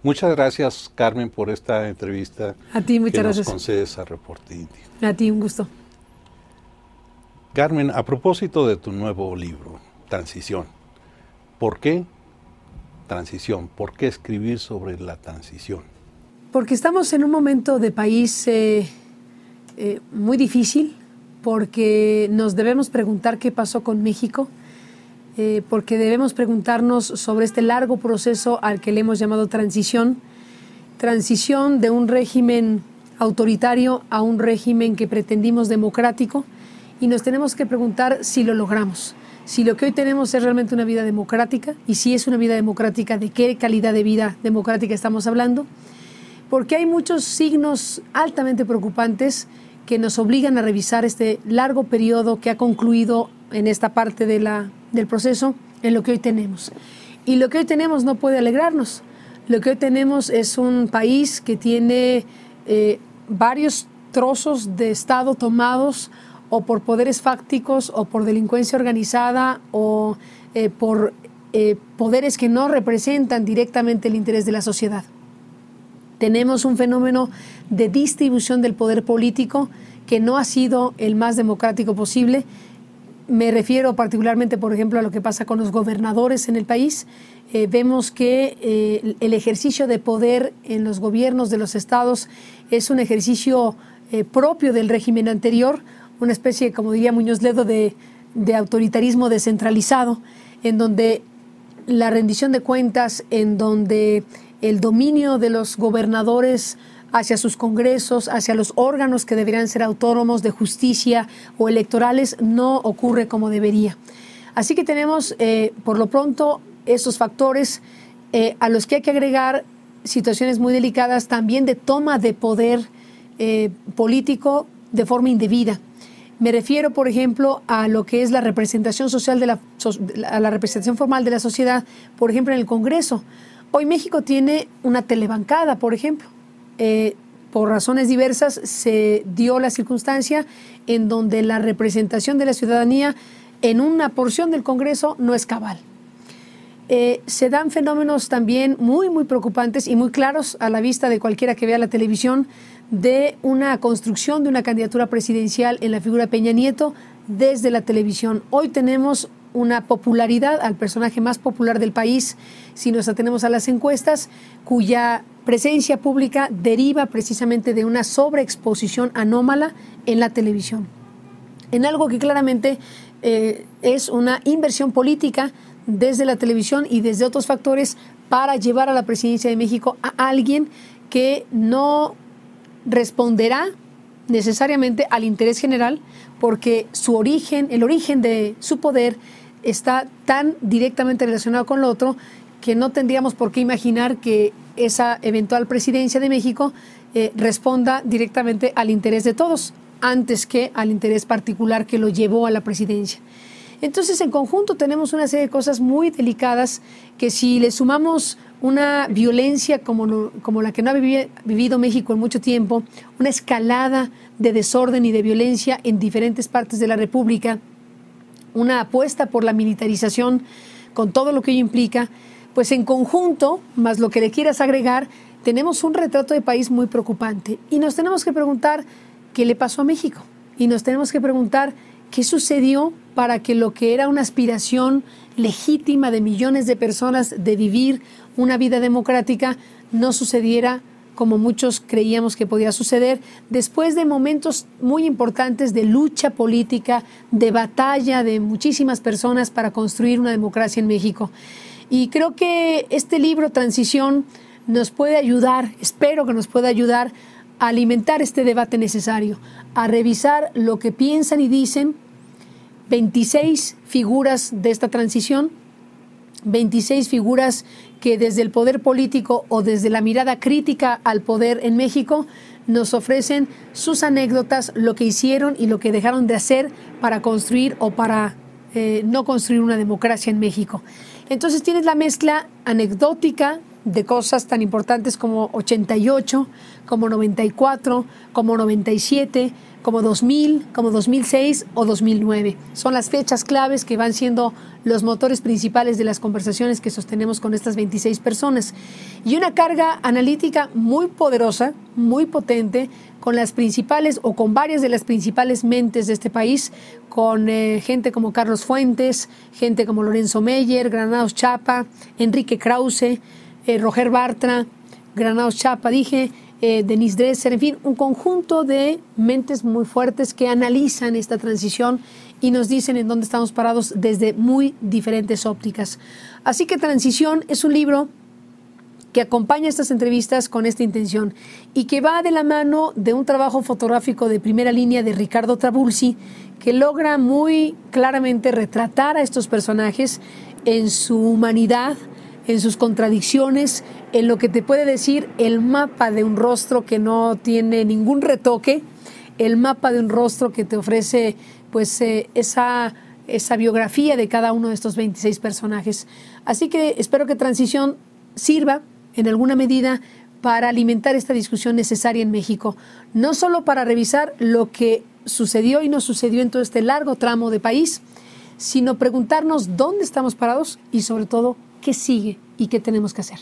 Muchas gracias, Carmen, por esta entrevista A ti, muchas que gracias. nos concedes a Reporte Índigo. A ti, un gusto. Carmen, a propósito de tu nuevo libro, Transición, ¿por qué transición? ¿Por qué escribir sobre la transición? Porque estamos en un momento de país muy difícil, porque nos debemos preguntar qué pasó con México, porque debemos preguntarnos sobre este largo proceso al que le hemos llamado transición de un régimen autoritario a un régimen que pretendimos democrático, y nos tenemos que preguntar si lo logramos, si lo que hoy tenemos es realmente una vida democrática, y si es una vida democrática, ¿de qué calidad de vida democrática estamos hablando? Porque hay muchos signos altamente preocupantes que nos obligan a revisar este largo periodo que ha concluido en esta parte del proceso, en lo que hoy tenemos. Y lo que hoy tenemos no puede alegrarnos. Lo que hoy tenemos es un país que tiene varios trozos de Estado tomados o por poderes fácticos o por delincuencia organizada o por poderes que no representan directamente el interés de la sociedad. Tenemos un fenómeno de distribución del poder político que no ha sido el más democrático posible. Me refiero particularmente, por ejemplo, a lo que pasa con los gobernadores en el país. Vemos que el ejercicio de poder en los gobiernos de los estados es un ejercicio propio del régimen anterior, una especie, como diría Muñoz Ledo, de autoritarismo descentralizado, en donde la rendición de cuentas, en donde el dominio de los gobernadores hacia sus congresos, hacia los órganos que deberían ser autónomos de justicia o electorales, no ocurre como debería. Así que tenemos, por lo pronto, esos factores a los que hay que agregar situaciones muy delicadas también de toma de poder político de forma indebida. Me refiero, por ejemplo, a lo que es la representación social a la representación formal de la sociedad, por ejemplo, en el Congreso. Hoy México tiene una telebancada, por ejemplo. Por razones diversas se dio la circunstancia en donde la representación de la ciudadanía en una porción del Congreso no es cabal. Se dan fenómenos también muy preocupantes y muy claros a la vista de cualquiera que vea la televisión de una construcción de una candidatura presidencial en la figura de Peña Nieto desde la televisión. Hoy tenemos una popularidad al personaje más popular del país, si nos atenemos a las encuestas, cuya presencia pública deriva precisamente de una sobreexposición anómala en la televisión, en algo que claramente es una inversión política desde la televisión y desde otros factores para llevar a la presidencia de México a alguien que no responderá necesariamente al interés general, porque el origen de su poder está tan directamente relacionado con lo otro que no tendríamos por qué imaginar que esa eventual presidencia de México responda directamente al interés de todos, antes que al interés particular que lo llevó a la presidencia. Entonces, en conjunto tenemos una serie de cosas muy delicadas que, si le sumamos una violencia como la que no ha vivido México en mucho tiempo, una escalada de desorden y de violencia en diferentes partes de la República, una apuesta por la militarización con todo lo que ello implica, pues en conjunto, más lo que le quieras agregar, tenemos un retrato de país muy preocupante. Y nos tenemos que preguntar qué le pasó a México. Y nos tenemos que preguntar qué sucedió para que lo que era una aspiración legítima de millones de personas de vivir una vida democrática no sucediera como muchos creíamos que podía suceder, después de momentos muy importantes de lucha política, de batalla de muchísimas personas para construir una democracia en México. Y creo que este libro, Transición, nos puede ayudar, espero que nos pueda ayudar a alimentar este debate necesario, a revisar lo que piensan y dicen 26 figuras de esta transición, 26 figuras que desde el poder político o desde la mirada crítica al poder en México nos ofrecen sus anécdotas, lo que hicieron y lo que dejaron de hacer para construir o para no construir una democracia en México. Entonces tienes la mezcla anecdótica de cosas tan importantes como 88, como 94, como 97, como 2000, como 2006 o 2009. Son las fechas claves que van siendo los motores principales de las conversaciones que sostenemos con estas 26 personas. Y una carga analítica muy poderosa, muy potente, con las principales o con varias de las principales mentes de este país, con gente como Carlos Fuentes, gente como Lorenzo Meyer, Granados Chapa, Enrique Krause, Roger Bartra, Granados Chapa, Denise Dresser, en fin, un conjunto de mentes muy fuertes que analizan esta transición y nos dicen en dónde estamos parados desde muy diferentes ópticas. Así que Transición es un libro que acompaña estas entrevistas con esta intención y que va de la mano de un trabajo fotográfico de primera línea de Ricardo Trabulsi, que logra muy claramente retratar a estos personajes en su humanidad, en sus contradicciones, en lo que te puede decir el mapa de un rostro que no tiene ningún retoque, el mapa de un rostro que te ofrece pues esa biografía de cada uno de estos 26 personajes. Así que espero que Transición sirva en alguna medida para alimentar esta discusión necesaria en México, no solo para revisar lo que sucedió y no sucedió en todo este largo tramo de país, sino preguntarnos dónde estamos parados y sobre todo qué sigue y qué tenemos que hacer.